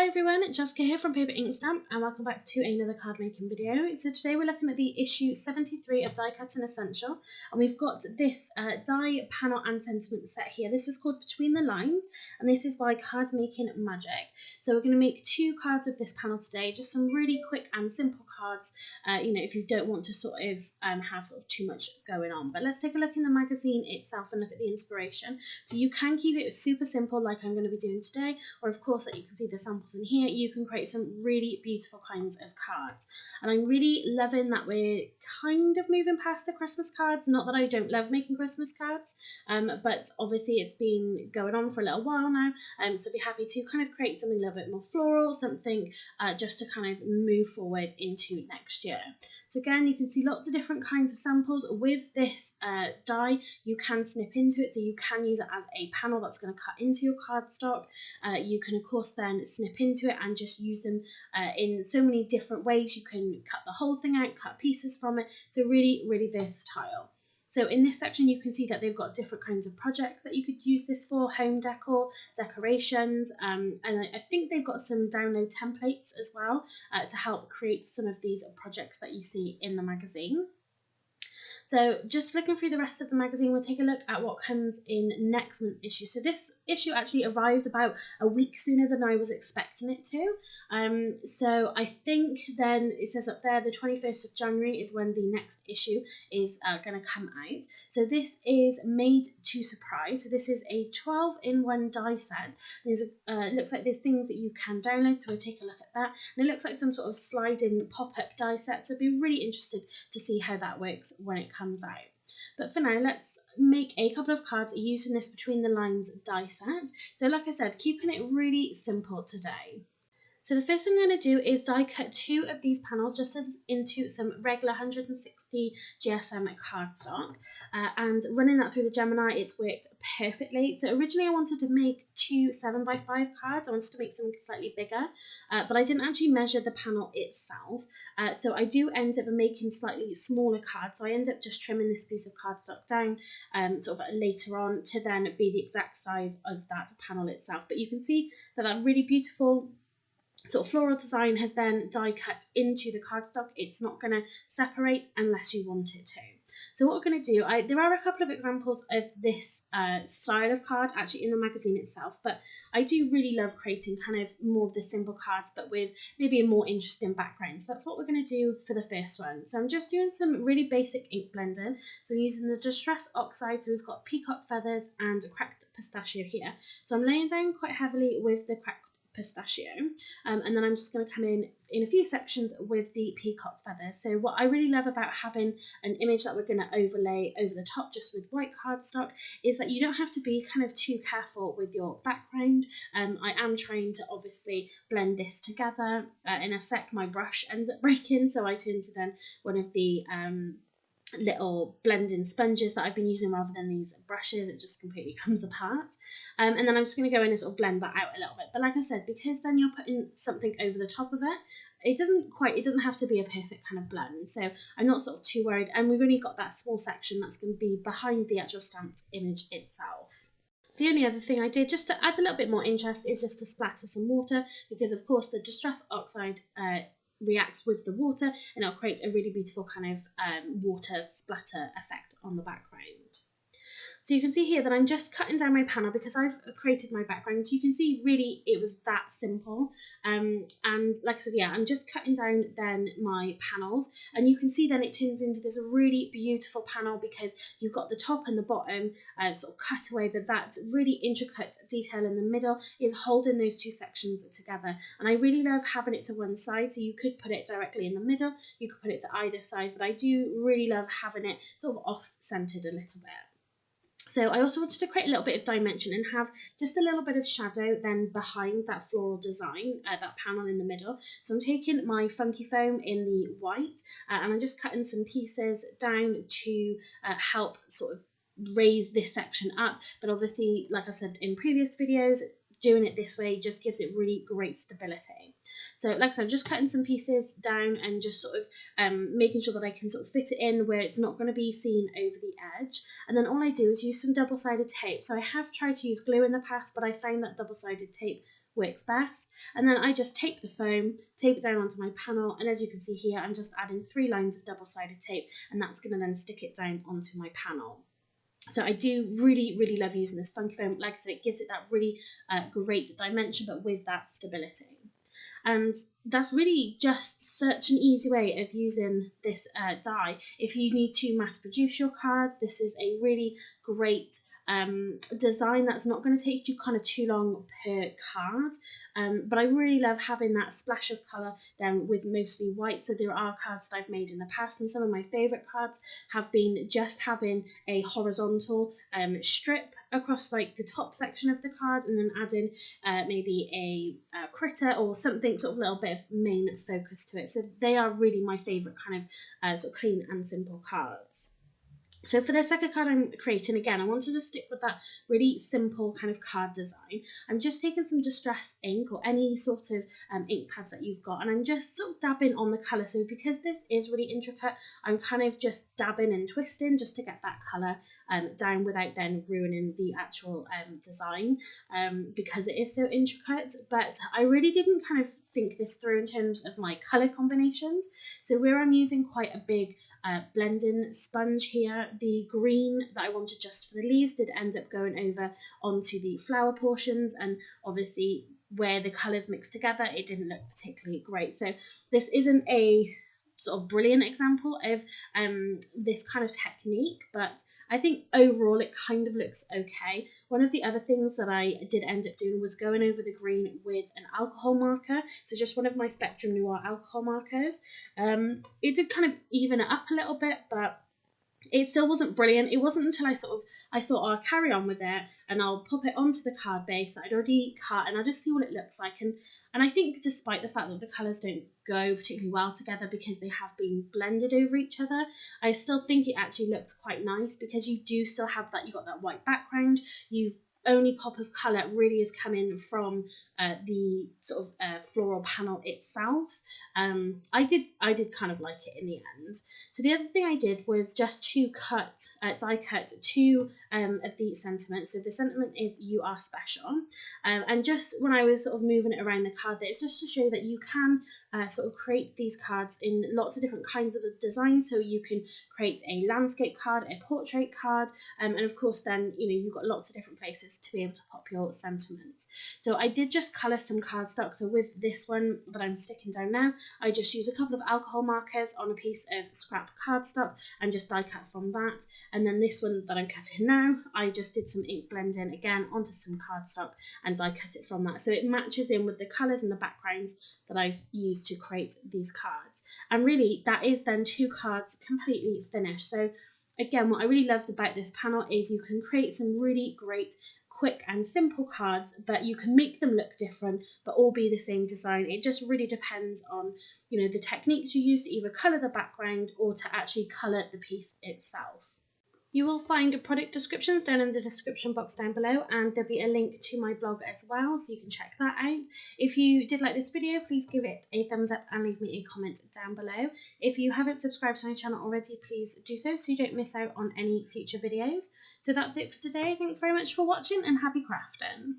Hi everyone, Jessica here from Paper Ink Stamp and welcome back to another card making video. So today we're looking at the issue 73 of Die Cut and Essential, and we've got this die panel and sentiment set here. This is called Between the Lines and this is by Cardmaking Magic. So we're going to make two cards with this panel today, just some really quick and simple cards, if you don't want to sort of have too much going on. But let's take a look in the magazine itself and look at the inspiration. So you can keep it super simple like I'm going to be doing today, or of course that you can see the samples in here, you can create some really beautiful kinds of cards. And I'm really loving that we're kind of moving past the Christmas cards. Not that I don't love making Christmas cards, but obviously it's been going on for a little while now, so I'd be happy to kind of create something a little bit more floral, something just to kind of move forward into next year. So again, you can see lots of different kinds of samples. With this die, you can snip into it, so you can use it as a panel that's going to cut into your cardstock. You can of course then snip into it and just use them in so many different ways. You can cut the whole thing out, cut pieces from it, so really versatile. So in this section you can see that they've got different kinds of projects that you could use this for, home decor, decorations, and I think they've got some download templates as well to help create some of these projects that you see in the magazine. So just looking through the rest of the magazine, we'll take a look at what comes in next month's issue. So this issue actually arrived about a week sooner than I was expecting it to. So I think then it says up there the 21st of January is when the next issue is going to come out. So this is made to surprise. So this is a 12-in-1 die set. There's looks like there's things that you can download, so we'll take a look at that. And it looks like some sort of sliding pop-up die set, so I'd be really interested to see how that works when it comes out. But for now, let's make a couple of cards using this Between the Lines die set. So like I said, keeping it really simple today. So the first thing I'm going to do is die cut two of these panels just as into some regular 160 GSM cardstock, and running that through the Gemini, it's worked perfectly. So originally I wanted to make two 7x5 cards. I wanted to make something slightly bigger, but I didn't actually measure the panel itself. So I do end up making slightly smaller cards. So I end up just trimming this piece of cardstock down sort of later on to then be the exact size of that panel itself. But you can see that that really beautiful sort of floral design has then die cut into the cardstock. It's not going to separate unless you want it to. So what we're going to do, there are a couple of examples of this style of card actually in the magazine itself, but I do really love creating kind of more of the simple cards but with maybe a more interesting background. So that's what we're going to do for the first one. So I'm just doing some really basic ink blending. So I'm using the Distress Oxide, so we've got Peacock feathers and cracked pistachio here. So I'm laying down quite heavily with the cracked pistachio, and then I'm just going to come in a few sections with the peacock feathers. So what I really love about having an image that we're going to overlay over the top just with white cardstock is that you don't have to be kind of too careful with your background. I am trying to obviously blend this together. In a sec my brush ends up breaking, so I turn to then one of the little blending sponges that I've been using rather than these brushes. It just completely comes apart, and then I'm just going to go in and sort of blend that out a little bit. But like I said, because then you're putting something over the top of it, it doesn't have to be a perfect kind of blend, so I'm not sort of too worried. And we've only got that small section that's going to be behind the actual stamped image itself. The only other thing I did just to add a little bit more interest is just to splatter some water, because of course the Distress Oxide reacts with the water and it'll create a really beautiful kind of water splatter effect on the background. So you can see here that I'm just cutting down my panel because I've created my background. So you can see really it was that simple. And like I said, yeah, I'm just cutting down then my panels, and you can see then it turns into this really beautiful panel because you've got the top and the bottom sort of cut away, but that really intricate detail in the middle is holding those two sections together. And I really love having it to one side, so you could put it directly in the middle, you could put it to either side, but I do really love having it sort of off-centered a little bit. So I also wanted to create a little bit of dimension and have just a little bit of shadow then behind that floral design, that panel in the middle. So I'm taking my funky foam in the white and I'm just cutting some pieces down to help sort of raise this section up. But obviously, like I've said in previous videos, doing it this way just gives it really great stability. So like I said, I'm just cutting some pieces down and just sort of making sure that I can sort of fit it in where it's not going to be seen over the edge. And then all I do is use some double-sided tape. So I have tried to use glue in the past, but I found that double-sided tape works best. And then I just tape the foam, tape it down onto my panel, and as you can see here, I'm just adding 3 lines of double-sided tape, and that's going to then stick it down onto my panel. So I do really, really love using this funky foam. Like I said, it gives it that really great dimension, but with that stability. And that's really just such an easy way of using this die. If you need to mass produce your cards, this is a really great design that's not going to take you kind of too long per card, but I really love having that splash of colour then with mostly white. So there are cards that I've made in the past, and some of my favourite cards have been just having a horizontal strip across like the top section of the card, and then adding maybe a critter or something, sort of a little bit of main focus to it. So they are really my favourite kind of sort of clean and simple cards. So for the second card I'm creating, again, I wanted to stick with that really simple kind of card design. I'm just taking some distress ink or any sort of ink pads that you've got, and I'm just sort of dabbing on the colour. So because this is really intricate, I'm kind of just dabbing and twisting just to get that colour down without then ruining the actual design, because it is so intricate. But I really didn't kind of think this through in terms of my colour combinations. So where I'm using quite a big blending sponge here, the green that I wanted just for the leaves did end up going over onto the flower portions, and obviously where the colours mixed together, it didn't look particularly great. So this isn't a sort of brilliant example of this kind of technique, but I think overall it kind of looks okay. One of the other things that I did end up doing was going over the green with an alcohol marker, so just one of my Spectrum Noir alcohol markers. It did kind of even it up a little bit, but it still wasn't brilliant. It wasn't until I thought, oh, I'll carry on with it and I'll pop it onto the card base that I'd already cut, and I'll just see what it looks like. And I think despite the fact that the colours don't go particularly well together because they have been blended over each other, I still think it actually looks quite nice, because you do still have that, you've got that white background, you've only pop of colour really is coming from the sort of floral panel itself. I did kind of like it in the end. So the other thing I did was just to die cut 2 of the sentiments. So the sentiment is "You are special," and just when I was sort of moving it around the card, there, it's just to show that you can sort of create these cards in lots of different kinds of designs. So you can create a landscape card, a portrait card, and of course then you've got lots of different places to be able to pop your sentiments. So I did just colour some cardstock. So with this one that I'm sticking down now, I just use a couple of alcohol markers on a piece of scrap cardstock and just die cut from that. And then this one that I'm cutting now, I just did some ink blending again onto some cardstock and die cut it from that. So it matches in with the colours and the backgrounds that I've used to create these cards. And really that is then 2 cards completely finished. So again, what I really loved about this panel is you can create some really great quick and simple cards, but you can make them look different but all be the same design. It just really depends on the techniques you use to either colour the background or to actually colour the piece itself. You will find product descriptions down in the description box down below, and there'll be a link to my blog as well, so you can check that out. If you did like this video, please give it a thumbs up and leave me a comment down below. If you haven't subscribed to my channel already, please do so you don't miss out on any future videos. So that's it for today. Thanks very much for watching, and happy crafting!